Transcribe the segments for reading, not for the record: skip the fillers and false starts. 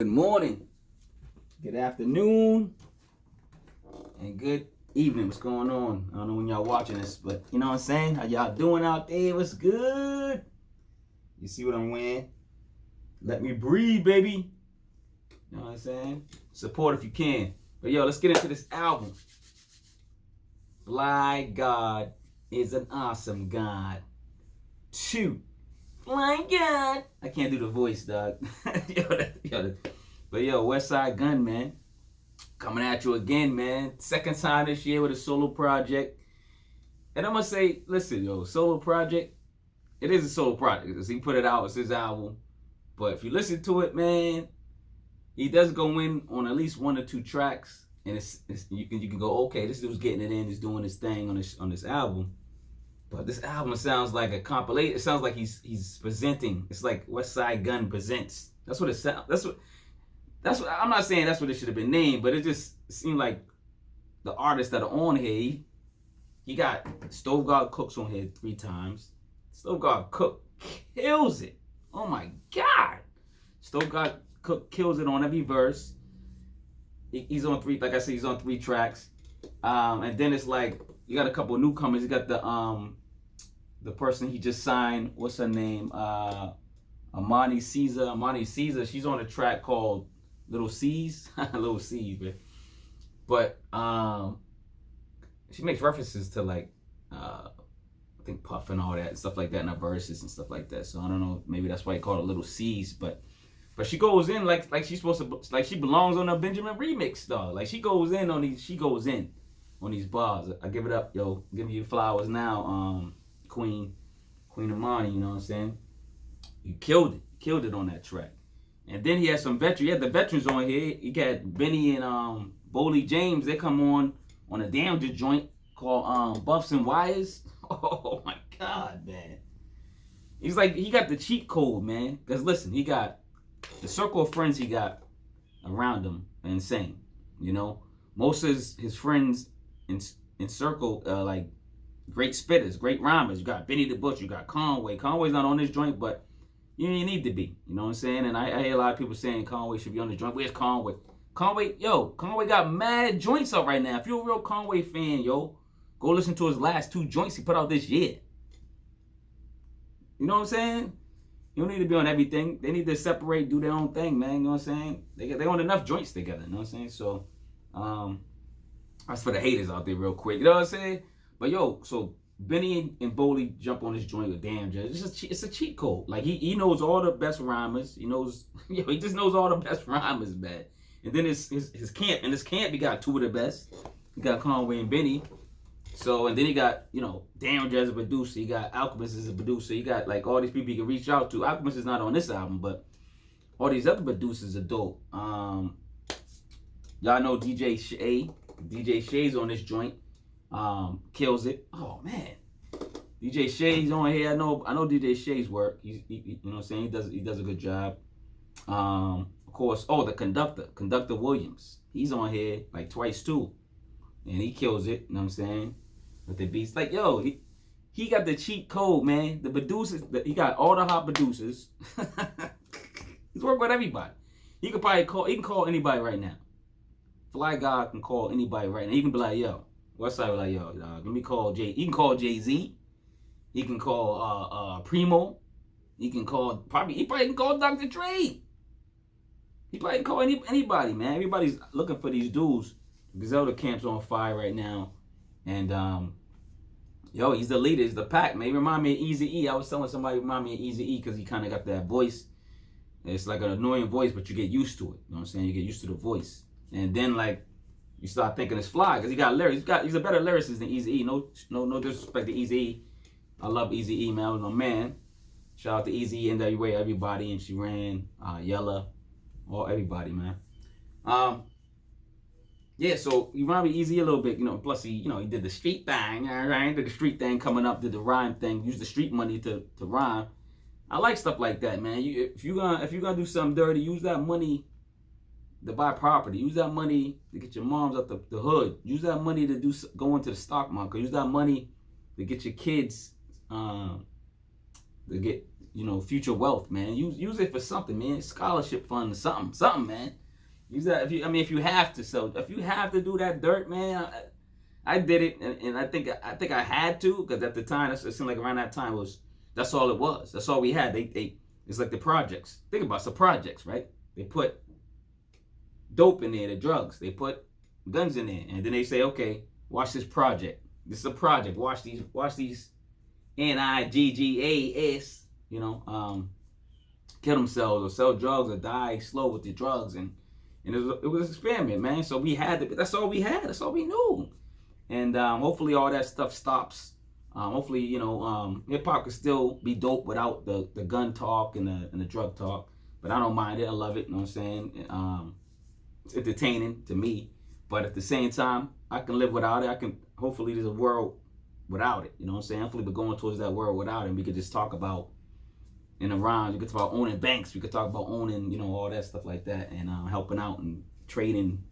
Good morning, good afternoon, and good evening. What's going on? I don't know when y'all watching this, but you know what I'm saying? How y'all doing out there? What's good? You see what I'm wearing? Let me breathe, baby. You know what I'm saying? Support if you can. But yo, let's get into this album. Flygod is an awesome God. 2. Flygod. I can't do the voice, dog. But yo, Westside Gunn, man. Coming at you again, man. Second time this year with a solo project. And I'm going to say, listen, yo, solo project, it is a solo project. Because he put it out, it's his album. But if you listen to it, man, he does go in on at least 1 or 2 tracks. And you can go, okay, this dude's getting it in, he's doing his thing on this album. But this album sounds like a compilation. It sounds like he's presenting. It's like Westside Gunn presents. That's what it sounds. That's what I'm not saying that's what it should have been named, but it just seemed like the artists that are on here. He got Stove God Cooks on here 3 times. Stove God Cook kills it. Oh my God. Stove God Cook kills it on every verse. He's on 3, like I said, he's on 3 tracks. And then it's like you got a couple of newcomers. You got the person he just signed. What's her name? Armani Caesar. Armani Caesar. She's on a track called Little C's. Little C's, man. But she makes references to like I think Puff and all that and stuff like that in her verses and stuff like that. So I don't know. Maybe that's why he called it Little C's. But she goes in like she's supposed to, like she belongs on a Benjamin remix, dog. Like she goes in on these. She goes in on these bars. I give it up, yo. Give you flowers now, Queen Armani. You know what I'm saying? You killed it on that track. And then he had some veterans. He had the veterans on here. He got Denny and Boldy James. They come on a Damager joint called Buffs and Wires. Oh my God, man. He's like, he got the cheat code, man. Because listen, he got the circle of friends he got around him are insane. You know, most of his friends in circle like great spitters, great rhymers. You got Benny the Butcher, you got Conway. Conway's not on this joint, but you need to be. You know what I'm saying? And I hear a lot of people saying Conway should be on the joint. Where's Conway? Conway got mad joints up right now. If you're a real Conway fan, yo, go listen to his last 2 joints he put out this year. You know what I'm saying? You don't need to be on everything. They need to separate, do their own thing, man. You know what I'm saying? They own enough joints together. You know what I'm saying? So, that's for the haters out there real quick. You know what I'm saying? But yo, so Benny and Boldy jump on this joint with damn judge. It's a cheat code. Like he knows all the best rhymers. He knows, he just knows all the best rhymers, man. And then his camp, and his camp, he got 2 of the best. He got Conway and Benny. So, and then he got, Damn Judge as a producer. He got Alchemist as a producer. He got like all these people he can reach out to. Alchemist is not on this album, but all these other producers are dope. Y'all know DJ Shay. DJ Shay's on this joint. Kills it. Oh man, DJ Shay's on here. I know DJ Shay's work. He you know what I'm saying, he does a good job. Of course, the Conductor Williams. He's on here like twice too, and he kills it. You know what I'm saying, with the beats. Like yo, he got the cheat code, man. The producers, he got all the hot producers. He's working with everybody. He can call anybody right now. Flygod can call anybody right now. He can be like, yo. Westside was like, yo, let me call Jay. He can call Jay-Z. He can call Primo. He probably can call Dr. Dre. He probably can call anybody, man. Everybody's looking for these dudes. Griselda camp's on fire right now. And yo, he's the leader, he's the pack, man. He remind me of Eazy-E. I was telling somebody remind me of Eazy-E because he kind of got that voice. It's like an annoying voice, but you get used to it. You know what I'm saying? You get used to the voice. And then like you start thinking it's Fly because he got lyrics. He's a better lyricist than Eazy-E. No disrespect to Eazy-E. I love Eazy-E, man. I was my man. Shout out to Eazy-E, NWA, everybody, and she ran Yella, everybody, man. Yeah, so he remind me Eazy a little bit, Plus he did the street thing, right? Did the street thing coming up, did the rhyme thing, used the street money to rhyme. I like stuff like that, man. If you're gonna do something dirty, use that money to buy property. Use that money to get your moms out the hood. Use that money to go into the stock market. Use that money to get your kids to get future wealth, man. Use it for something, man. Scholarship fund, something, man. Use that if you have to. So if you have to do that dirt, man, I did it, and I think I had to, because at the time, it seemed like around that time that's all it was. That's all we had. It's like the projects. Think about some projects, right? They put dope in there, the drugs. They put guns in there, and then they say, okay, watch this project. This is a project. Watch these NIGGAS, kill themselves or sell drugs or die slow with the drugs, and it was an experiment, man. So we had to. That's all we had. That's all we knew, and hopefully all that stuff stops. Hopefully, hip hop can still be dope without the gun talk and the drug talk. But I don't mind it. I love it. You know what I'm saying? It's entertaining to me. But at the same time, I can live without it. Hopefully there's a world without it. You know what I'm saying? Hopefully we're going towards that world without it. And we could just talk about in the rhymes. We could talk about owning banks. We could talk about owning, all that stuff like that, and helping out and trading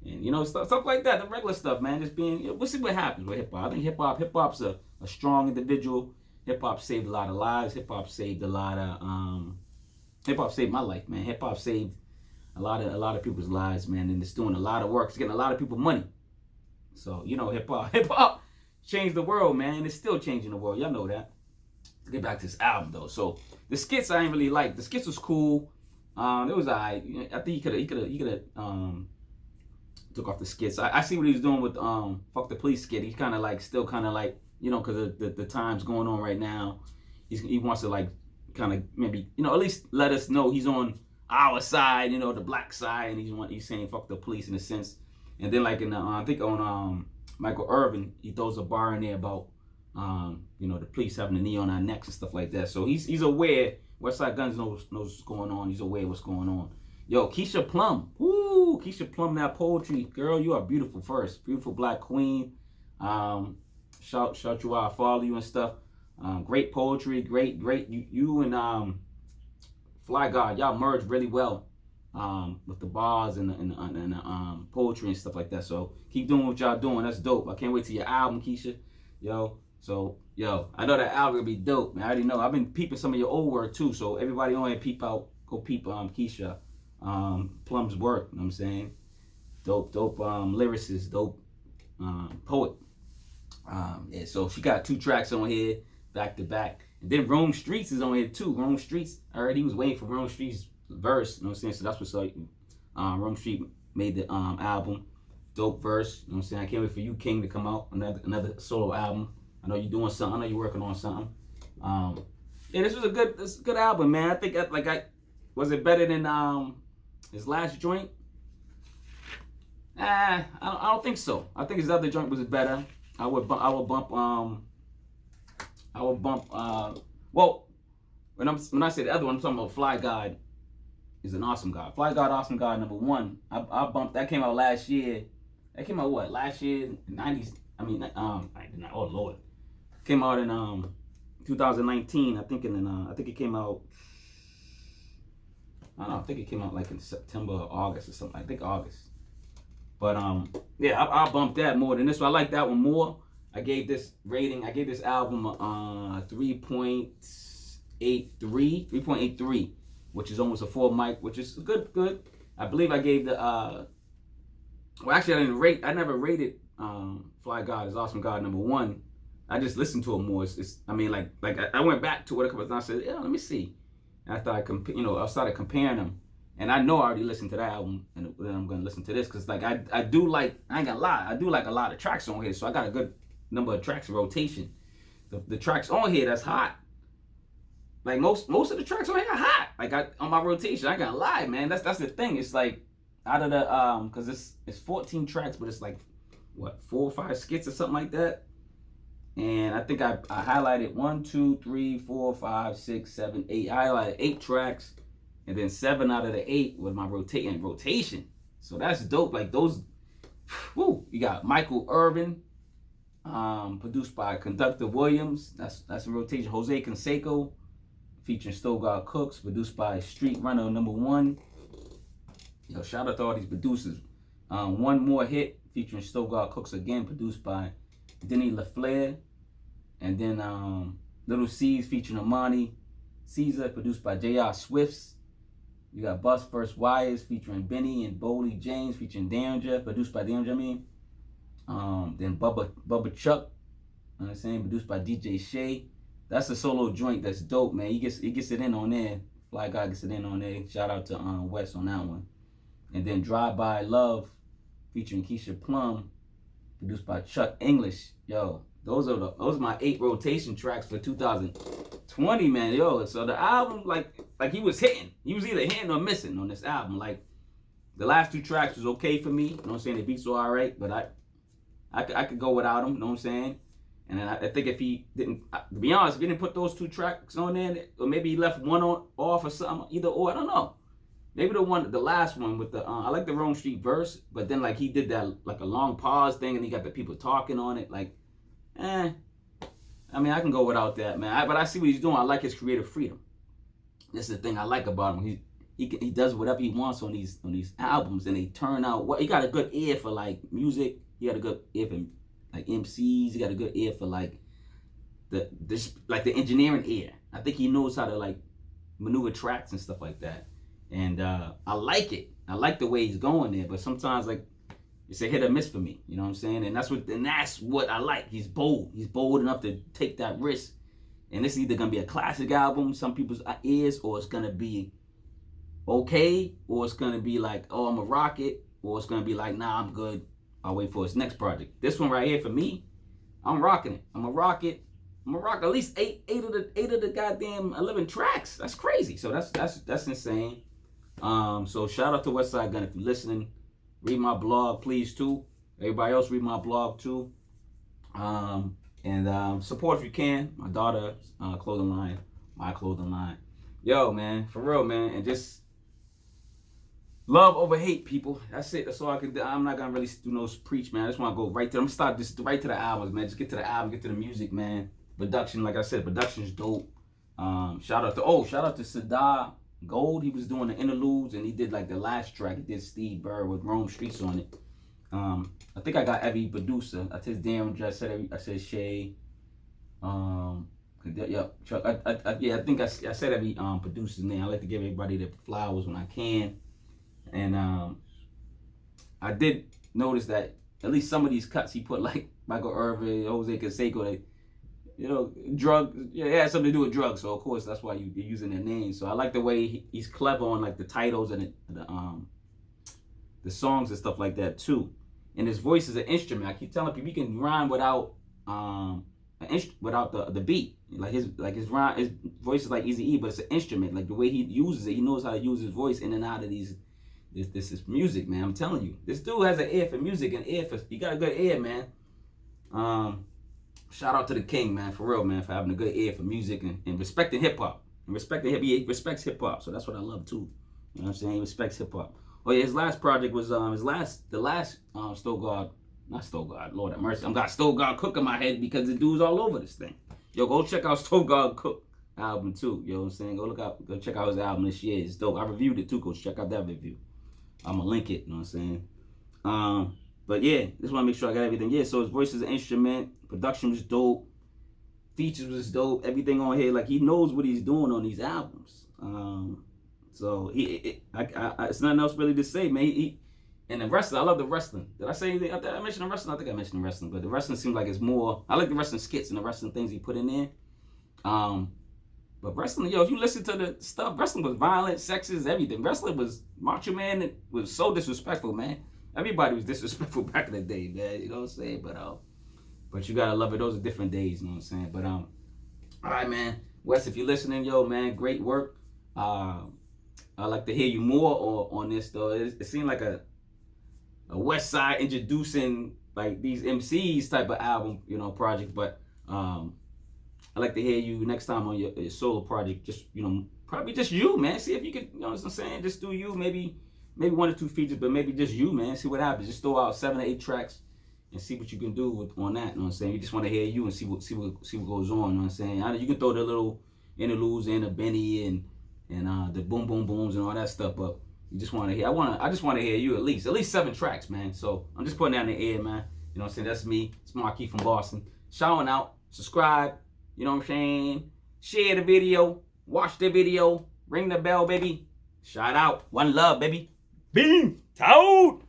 and stuff like that. The regular stuff, man. Just being. We'll see what happens with hip hop. I think hip hop's a strong individual. Hip hop saved a lot of lives. Hip hop saved a lot of. Hip hop saved my life, man. Hip hop saved a lot of people's lives, man, and it's doing a lot of work. It's getting a lot of people money. So hip hop changed the world, man, and it's still changing the world. Y'all know that. Let's get back to this album though. So the skits I ain't really like. The skits was cool. It was alright. I think he could have took off the skits. I see what he was doing with Fuck the Police skit. He's kind of like still kind of like because of the times going on right now. He wants to like kind of maybe at least let us know he's on our side, the black side, and he's saying fuck the police in a sense. And then like in the I think on Michael Irvin, he throws a bar in there about the police having a knee on our necks and stuff like that. So he's aware. Westside Gunn knows what's going on. He's aware of what's going on. Yo, Keisha Plum. Woo! Keisha Plum, that poetry. Girl, you are beautiful first. Beautiful black queen. Shout you out, follow you and stuff. Great poetry, great. You and Flygod, y'all merged really well with the bars and the poetry and stuff like that. So keep doing what y'all doing. That's dope. I can't wait till your album, Keisha. I know that album gonna be dope, man. I already know. I've been peeping some of your old work too. So everybody on here go peep Keisha Plum's work. You know what I'm saying? Dope lyricist, dope poet. So she got 2 tracks on here, back to back. And then Rome Streetz is on here too. Rome Streetz, I heard he was waiting for Rome Streetz' verse. You know what I'm saying? So that's what's up. Rome Street made the album. Dope verse. You know what I'm saying? I can't wait for you, King, to come out. Another solo album. I know you're doing something. I know you're working on something. This was a good album, man. I think was it better than his last joint? I don't think so. I think his other joint was better. I would bump. Well, when I say the other one, I'm talking about Flygod is an awesome guy. Flygod, awesome guy, number 1. I bumped. That came out last year. That came out what? Last year, 90s. I mean, oh Lord, came out in 2019. I think I think it came out. I don't know. I think it came out like in September or August or something. I think August. But yeah, I bumped that more than this one. I like that one more. I gave this album 3.83, which is almost a 4 mic, which is good. I believe I gave the well, actually I never rated Flygod as Awesome God number 1. I just listened to it more. I went back to it a couple of times and said, let me see. After I started comparing them. And I know I already listened to that album, and then I'm gonna listen to this because I ain't gonna lie, I do like a lot of tracks on here, so I got a good number of tracks in rotation. The tracks on here that's hot, like most of the tracks on here are hot. Like on my rotation, I ain't gonna lie, man. That's the thing. It's like out of the because it's 14 tracks, but it's like what 4 or 5 skits or something like that. And I think I highlighted 1, 2, 3, 4, 5, 6, 7, 8. I highlighted 8 tracks. And then 7 out of the 8 was my rotation. So that's dope. Like those, whoo. You got Michael Irvin, produced by Conductor Williams. That's a rotation. Jose Canseco, featuring Flygod Cooks, produced by Street Runner number 1. Yo, shout out to all these producers. One More Hit, featuring Flygod Cooks again, produced by Denny LAflare. And then Little C's featuring Armani. Caesar, produced by J.R. Swiftz. You got Bust First Wires featuring Benny and Boldy James featuring Danger, produced by Danger, Then Bubba Chuck, you know what I'm saying, produced by DJ Shay. That's a solo joint that's dope, man. He gets it in on there. Flygod gets it in on there. Shout out to West on that one. And then Drive By Love featuring Keisha Plum, produced by Chuck English. Yo, those are my 8 rotation tracks for 2020, man. Yo, so the album, like he was hitting. He was either hitting or missing on this album. Like, the last 2 tracks was okay for me. You know what I'm saying? The beats were alright, but I could go without them. You know what I'm saying? And then I think if he didn't, to be honest, if he didn't put those 2 tracks on there, or maybe he left one off or something, either or, I don't know. Maybe the last one with the, I like the Rome Street verse, but then like he did that like a long pause thing and he got the people talking on it. Like, I mean, I can go without that, man. But I see what he's doing. I like his creative freedom. This is the thing I like about him. He does whatever he wants on these albums, and they turn out. What he got a good ear for like music. He got a good ear for like MCs. He got a good ear for like the engineering ear. I think he knows how to like maneuver tracks and stuff like that. And I like it. I like the way he's going there. But sometimes like it's a hit or miss for me. You know what I'm saying? And that's what I like. He's bold. He's bold enough to take that risk. And this is either gonna be a classic album, some people's ears, or it's gonna be okay, or it's gonna be like, oh, I'm a rock it, or it's gonna be like, nah, I'm good. I'll wait for his next project. This one right here for me, I'm rocking it. I'm gonna rock it. I'm gonna rock at least eight of the goddamn 11 tracks. That's crazy. So that's insane. So shout out to Westside Gunn if you're listening. Read my blog, please too. Everybody else read my blog too. And support if you can. My daughter's clothing line, my clothing line. Yo, man, for real, man, and just love over hate, people. That's it. That's all I can do. I'm not gonna really do no preach, man. I just want to go right to. I'm gonna start just right to the albums, man. Just get to the album, get to the music, man. Production, like I said, production's dope. Shout out to Sadhu Gold. He was doing the interludes, and he did like the last track. He did Steve Behr with Rome Streets on it. I think I got every producer. I said Darren, I said Shay. Yeah, Chuck. I think I said every producer's name. I like to give everybody the flowers when I can. And I did notice that at least some of these cuts he put like Michael Irvin, Jose Canseco, they, you know, drugs. Yeah, it had something to do with drugs. So of course that's why you're using their names. So I like the way he's clever on like the titles and the songs and stuff like that too. And his voice is an instrument. I keep telling people you can rhyme without the beat. Like his voice is like Eazy-E, but it's an instrument. Like the way he uses it, he knows how to use his voice in and out of these. This is music, man. I'm telling you, this dude has an ear for music and he got a good ear, man. Shout out to the king, man, for real, man, for having a good ear for music and respecting hip hop. He respects hip hop, so that's what I love too. You know what I'm saying? He respects hip hop. Oh yeah, his last project was the last Flygod, not Flygod, Lord have mercy. I got Flygod Cook in my head because the dude's all over this thing. Yo, go check out Flygod Cook album too. You know what I'm saying? Go check out his album this year. It's dope. I reviewed it too. Go check out that review. I'm gonna link it. You know what I'm saying? But yeah, just want to make sure I got everything. Yeah, so his voice is an instrument. Production was dope. Features was dope. Everything on here, like he knows what he's doing on these albums. So it's nothing else really to say, man. And the wrestling, I love the wrestling. Did I say anything? I mentioned the wrestling. I think I mentioned the wrestling, but the wrestling seems like it's more. I like the wrestling skits and the wrestling things he put in there. But wrestling, yo, if you listen to the stuff, wrestling was violent, sexist, everything. Wrestling was Macho Man. It was so disrespectful, man. Everybody was disrespectful back in the day, man. You know what I'm saying? But you gotta love it. Those are different days. You know what I'm saying? But all right, man. Wes, if you're listening, yo, man, great work. I'd like to hear you more on this though. It seemed like a West Side introducing like these MCs type of album, you know, project. But I'd like to hear you next time on your solo project. Just, you know, probably just you, man. See if you could, you know what I'm saying? Just do you, maybe 1 or 2 features, but maybe just you, man. See what happens. Just throw out 7 or 8 tracks and see what you can do on that. You know what I'm saying? You just want to hear you and see what goes on. You know what I'm saying? You can throw the little interludes in, the Benny and the boom boom booms and all that stuff, but you just want to hear. I just want to hear you at least 7 tracks, man. So I'm just putting that in the air, man. You know what I'm saying? That's me. It's Marquis from Boston. Shouting out. Subscribe. You know what I'm saying? Share the video. Watch the video. Ring the bell, baby. Shout out. One love, baby. Beam. Out.